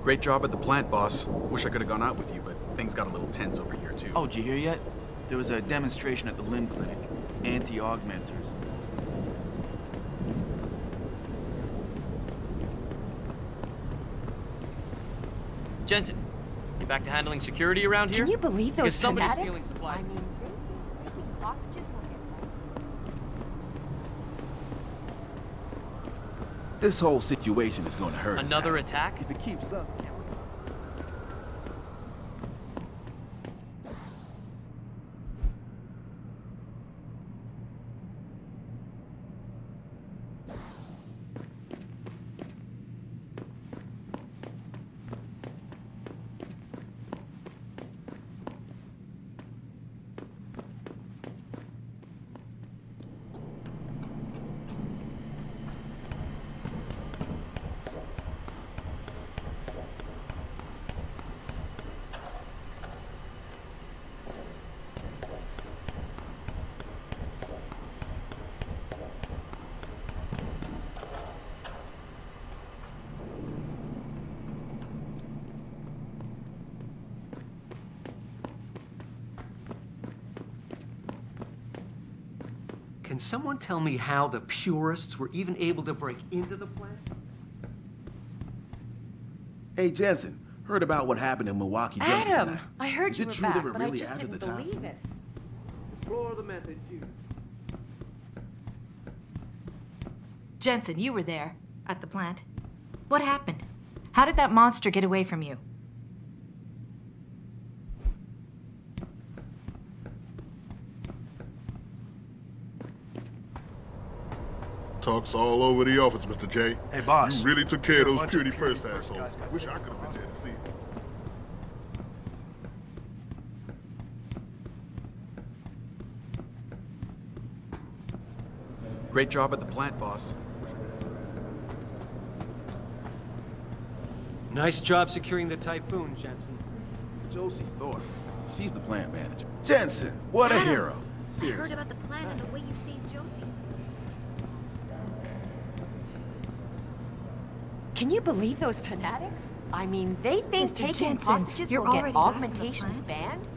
Great job at the plant, boss. Wish I could have gone out with you, but things got a little tense over here, too. Oh, did you hear yet? There was a demonstration at the limb clinic. Anti-augmenters. Jensen, you back to handling security around here? Can you believe those If somebody's fanatics? stealing supplies. I mean, taking hostages will get... This whole situation is going to hurt us. Another attack? If it keeps up. Can someone tell me how the purists were even able to break into the plant? Hey, Jensen, heard about what happened in Milwaukee Junction Adam, tonight? I heard Is you it were true they back, were but I really just after didn't the time? believe it. Explore the methods used. Jensen, you were there, at the plant. What happened? How did that monster get away from you? Talks all over the office, Mr. J. Hey, boss. You really took care of There are a those bunch purity of purity first first assholes. guys got Wish I killed. could have been there to see it. Great job at the plant, boss. Nice job securing the Typhoon, Jensen. Josie Thorpe. She's the plant manager. Jensen, what a Adam, hero. I Seriously. heard about the plan and the way you saved Josie. Can you believe those fanatics? I mean, they think Mr. taking Jensen, hostages you're will get already back from the augmentations plant? banned?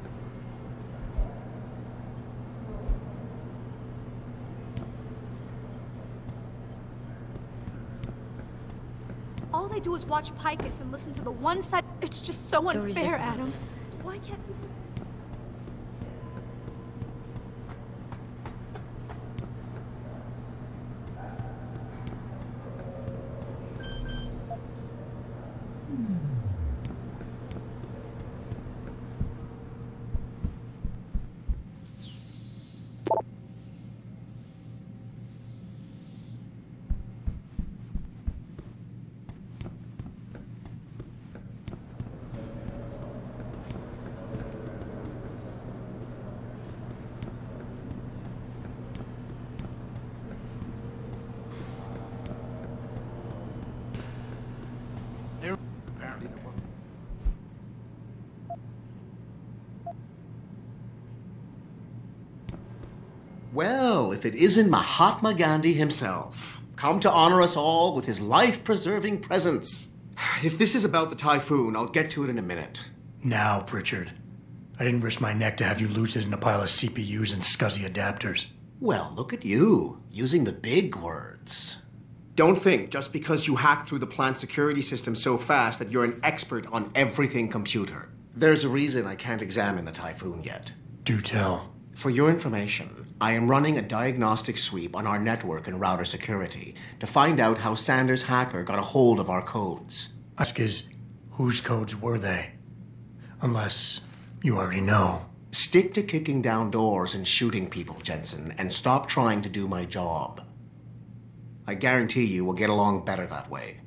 All they do is watch Picus and listen to the one side. It's just so Dory's unfair, just- Adam. Why can't we... Apparently there wasn't. Well, if it isn't Mahatma Gandhi himself, come to honor us all with his life-preserving presence. If this is about the Typhoon, I'll get to it in a minute. Now, Pritchard. I didn't risk my neck to have you lose it in a pile of CPUs and scuzzy adapters. Well, look at you, using the big words. Don't think just because you hacked through the plant security system so fast that you're an expert on everything computer. There's a reason I can't examine the Typhoon yet. Do tell. For your information, I am running a diagnostic sweep on our network and router security to find out how Sanders' hacker got a hold of our codes. Ask is, whose codes were they? Unless you already know. Stick to kicking down doors and shooting people, Jensen, and stop trying to do my job. I guarantee you we'll get along better that way.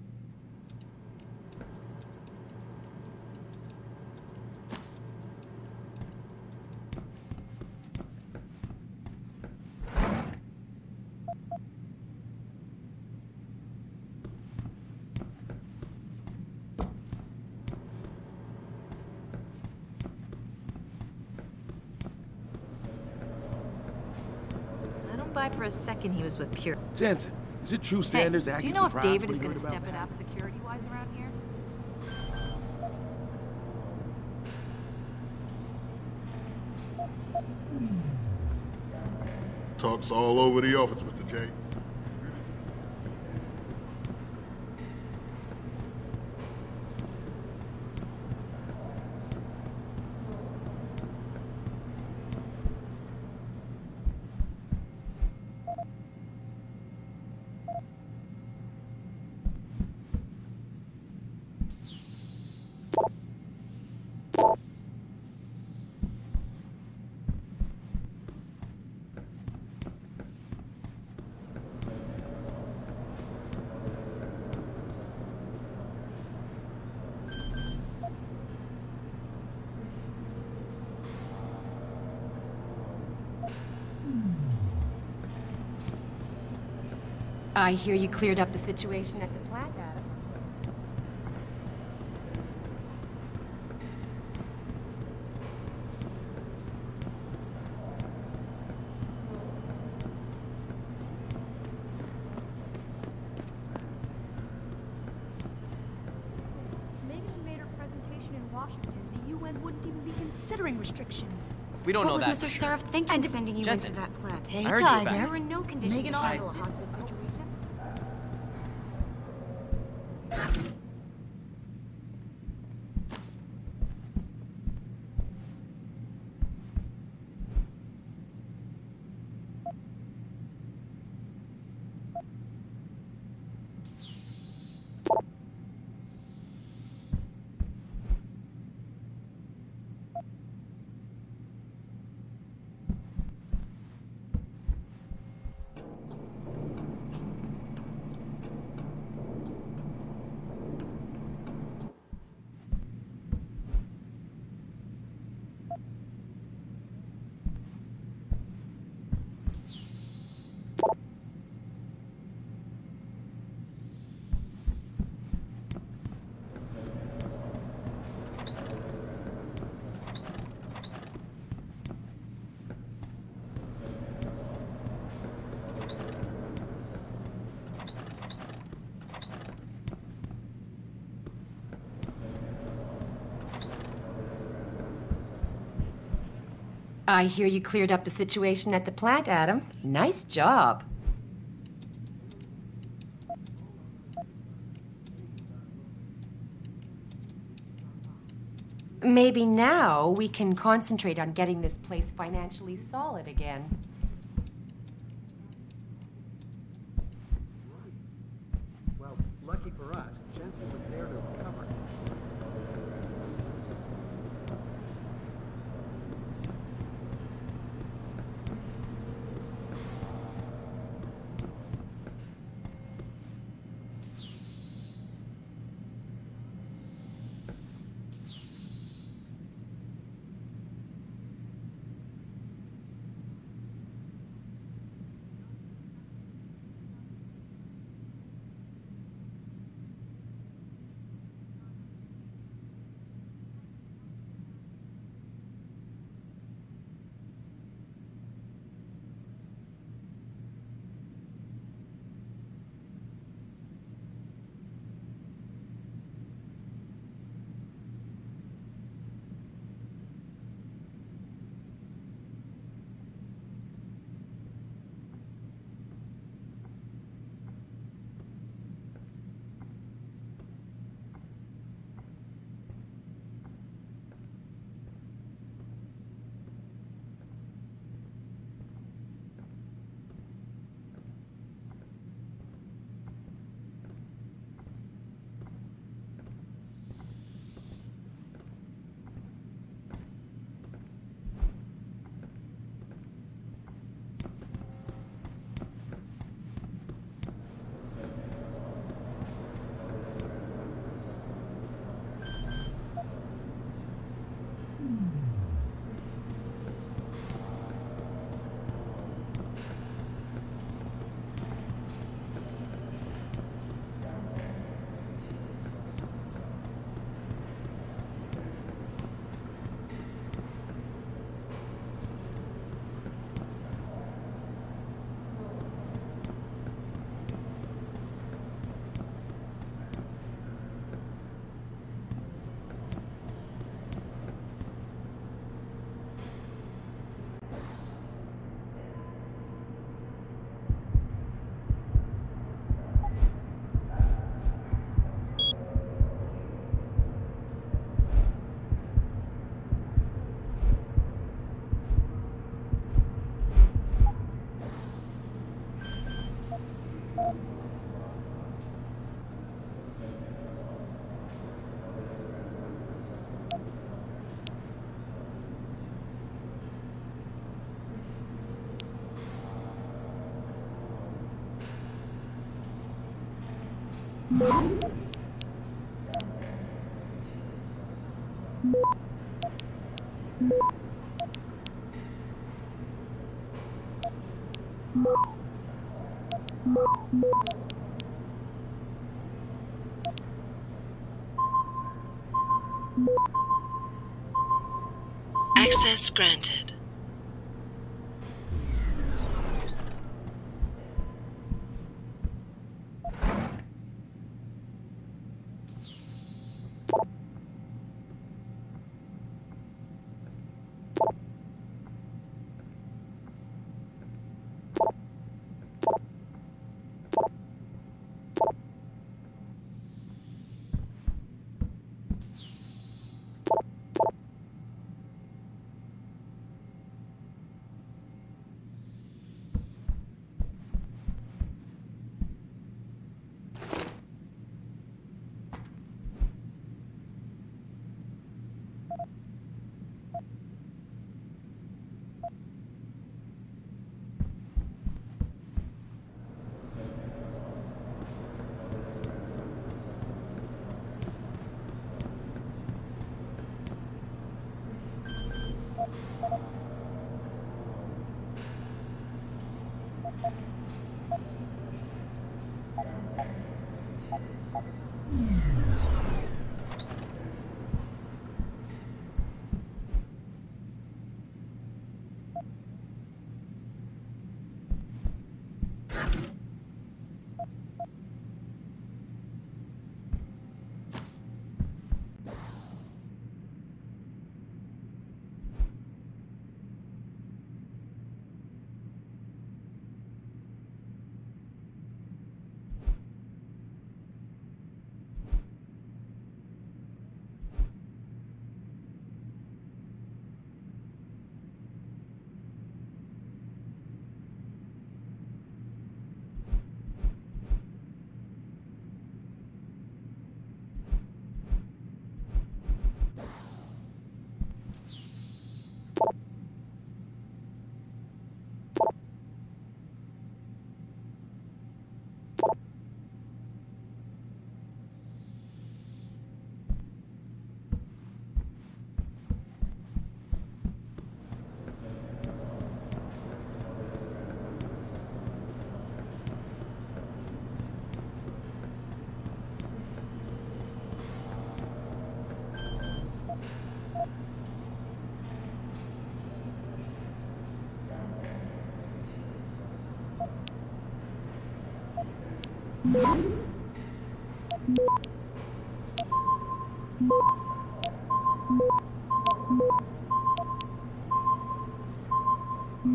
I don't buy for a second he was with Pure. Jensen, is it true Hey, Sanders do acting you know if surprised David when is he going to heard about step it up security-wise around here? Talks all over the office, Mr. J. I hear you cleared up the situation at the plant, Adam. Megan made her presentation in Washington. The UN wouldn't even be considering restrictions. We don't know What that. was Mr. Seraph thinking sending you Jensen, into that plant? I heard you were back. There were no conditions Megan, to I- handle a hostage situation. I hear you cleared up the situation at the plant, Adam. Nice job. Maybe now we can concentrate on getting this place financially solid again. Well, lucky for us, Jensen was there to recover. Access granted.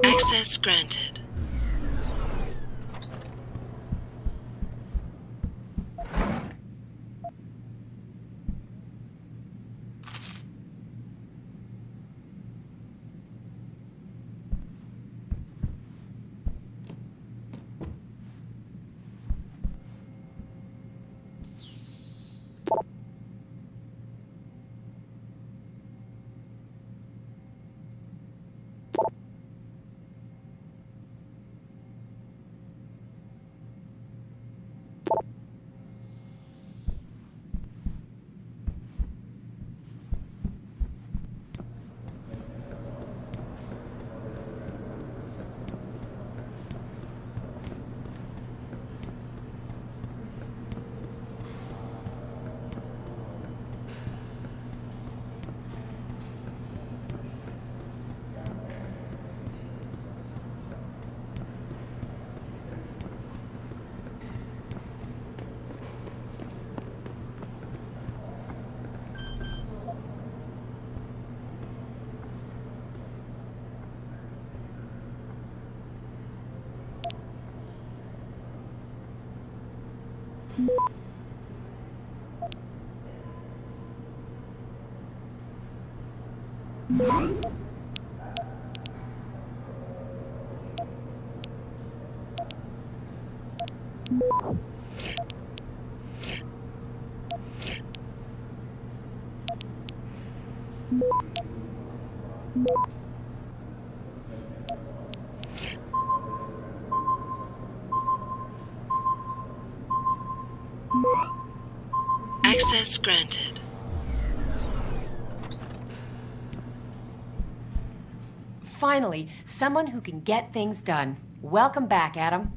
Access granted. Access granted. Finally, someone who can get things done. Welcome back, Adam.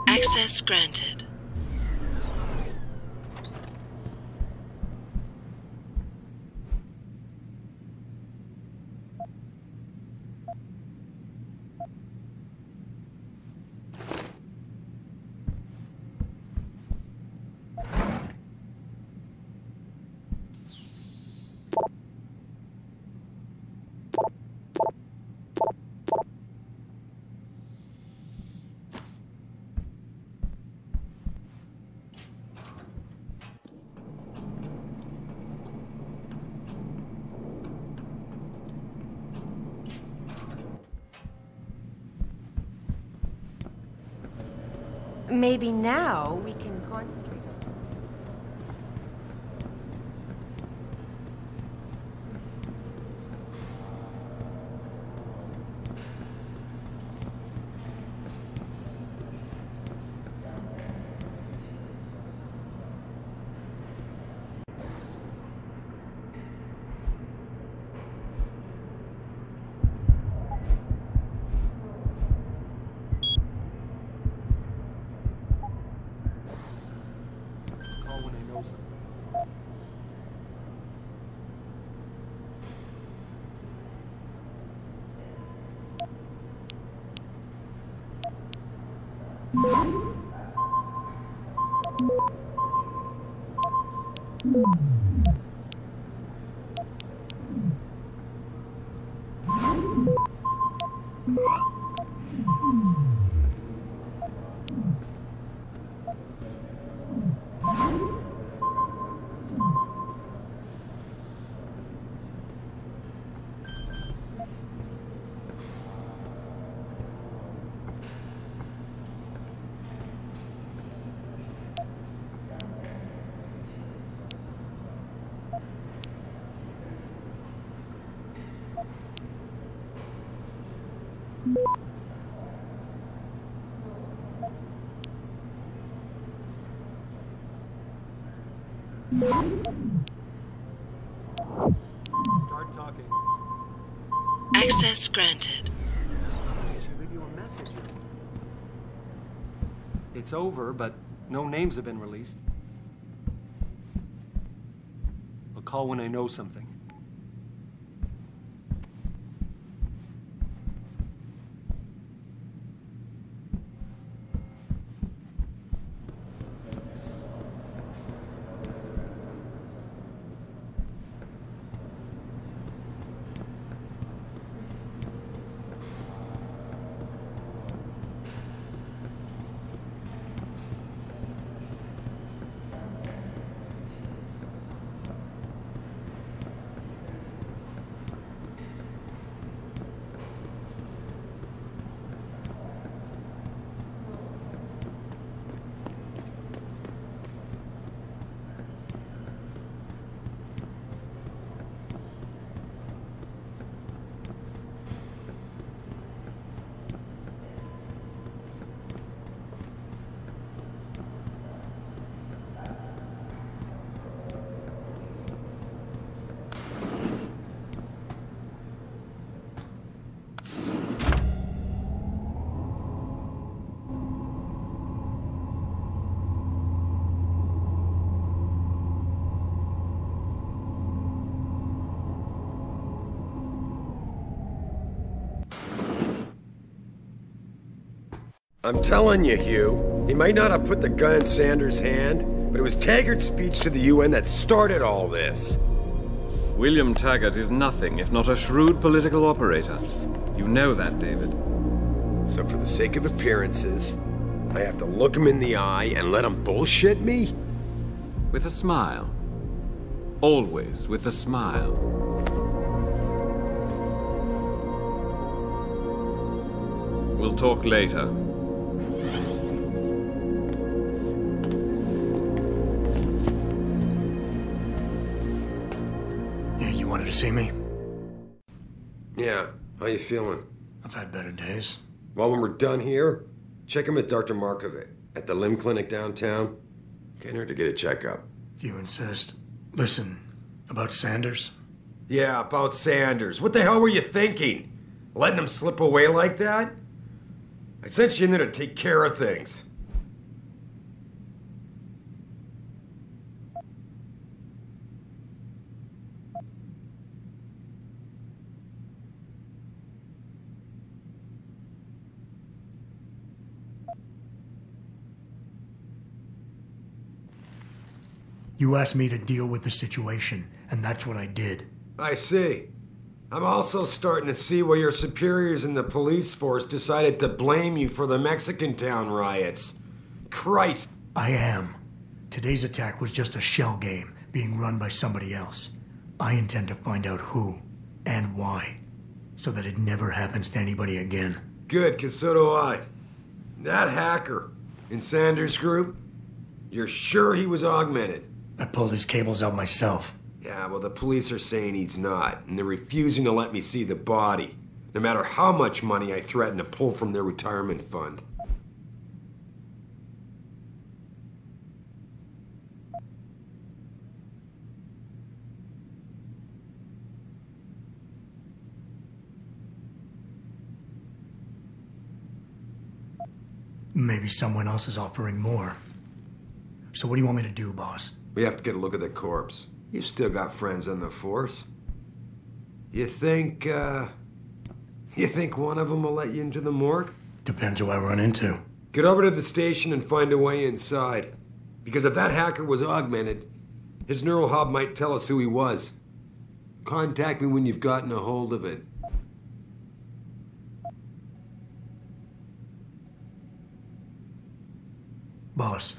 Access granted. Maybe now we can concentrate on... Start talking. Access granted. I should leave you a message. It's over, but no names have been released. I'll call when I know something. I'm telling you, Hugh, he might not have put the gun in Sanders' hand, but it was Taggart's speech to the UN that started all this. William Taggart is nothing if not a shrewd political operator. You know that, David. So for the sake of appearances, I have to look him in the eye and let him bullshit me? With a smile. Always with a smile. We'll talk later. You wanted to see me? Yeah, how you feeling? I've had better days. Well, when we're done here, check him with Dr. Markovic at the limb clinic downtown. Can't hurt to get a checkup. If you insist. Listen, about Sanders? Yeah, about Sanders. What the hell were you thinking? Letting him slip away like that? I sent you in there to take care of things. You asked me to deal with the situation, and that's what I did. I see. I'm also starting to see why your superiors in the police force decided to blame you for the Mexican town riots. Christ. I am. Today's attack was just a shell game being run by somebody else. I intend to find out who and why, so that it never happens to anybody again. Good, 'cause so do I. That hacker in Sanders' group, you're sure he was augmented? I pulled his cables out myself. Yeah, well, the police are saying he's not, and they're refusing to let me see the body, no matter how much money I threaten to pull from their retirement fund. Maybe someone else is offering more. So what do you want me to do, boss? We have to get a look at the corpse. You still got friends on the force. You think one of them will let you into the morgue? Depends who I run into. Get over to the station and find a way inside. Because if that hacker was augmented, his neural hub might tell us who he was. Contact me when you've gotten a hold of it. Boss,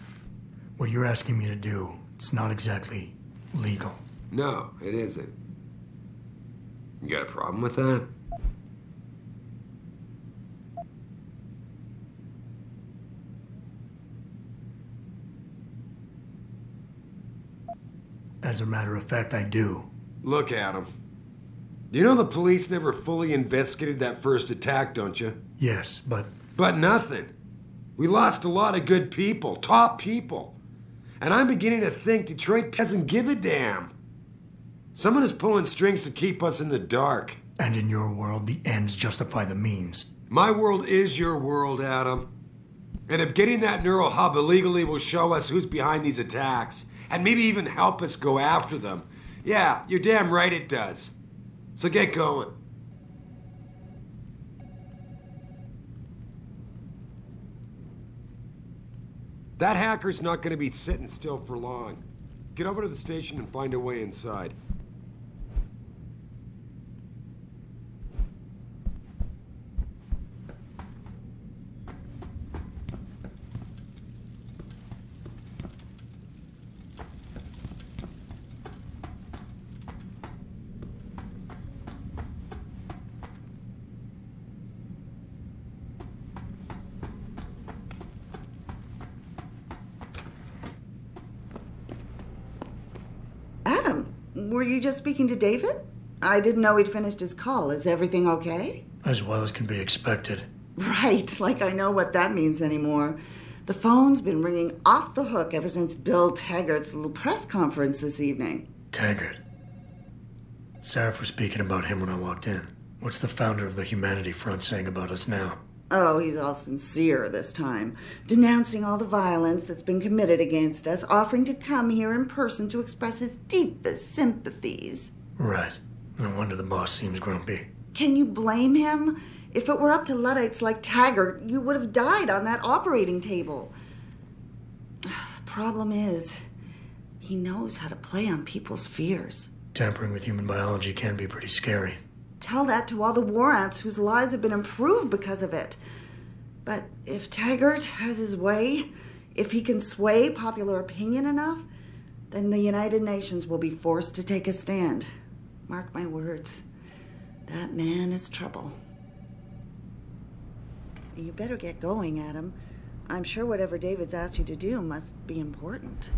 what you're asking me to do, it's not exactly legal. No, it isn't. You got a problem with that? As a matter of fact, I do. Look at him. You know the police never fully investigated that first attack, don't you? Yes, but... But nothing. We lost a lot of good people, top people. And I'm beginning to think Detroit doesn't give a damn. Someone is pulling strings to keep us in the dark. And in your world, the ends justify the means. My world is your world, Adam. And if getting that neural hub illegally will show us who's behind these attacks, and maybe even help us go after them, yeah, you're damn right it does. So get going. That hacker's not going to be sitting still for long. Get over to the station and find a way inside. Were you just speaking to David? I didn't know he'd finished his call. Is everything okay? As well as can be expected. Right, like I know what that means anymore. The phone's been ringing off the hook ever since Bill Taggart's little press conference this evening. Taggart. Sarah was speaking about him when I walked in. What's the founder of the Humanity Front saying about us now? Oh, he's all sincere this time, denouncing all the violence that's been committed against us, offering to come here in person to express his deepest sympathies. Right. No wonder the boss seems grumpy. Can you blame him? If it were up to Luddites like Taggart, you would have died on that operating table. The problem is, he knows how to play on people's fears. Tampering with human biology can be pretty scary. Tell that to all the war ants whose lives have been improved because of it. But if Taggart has his way, if he can sway popular opinion enough, then the United Nations will be forced to take a stand. Mark my words. That man is trouble. You better get going, Adam. I'm sure whatever David's asked you to do must be important.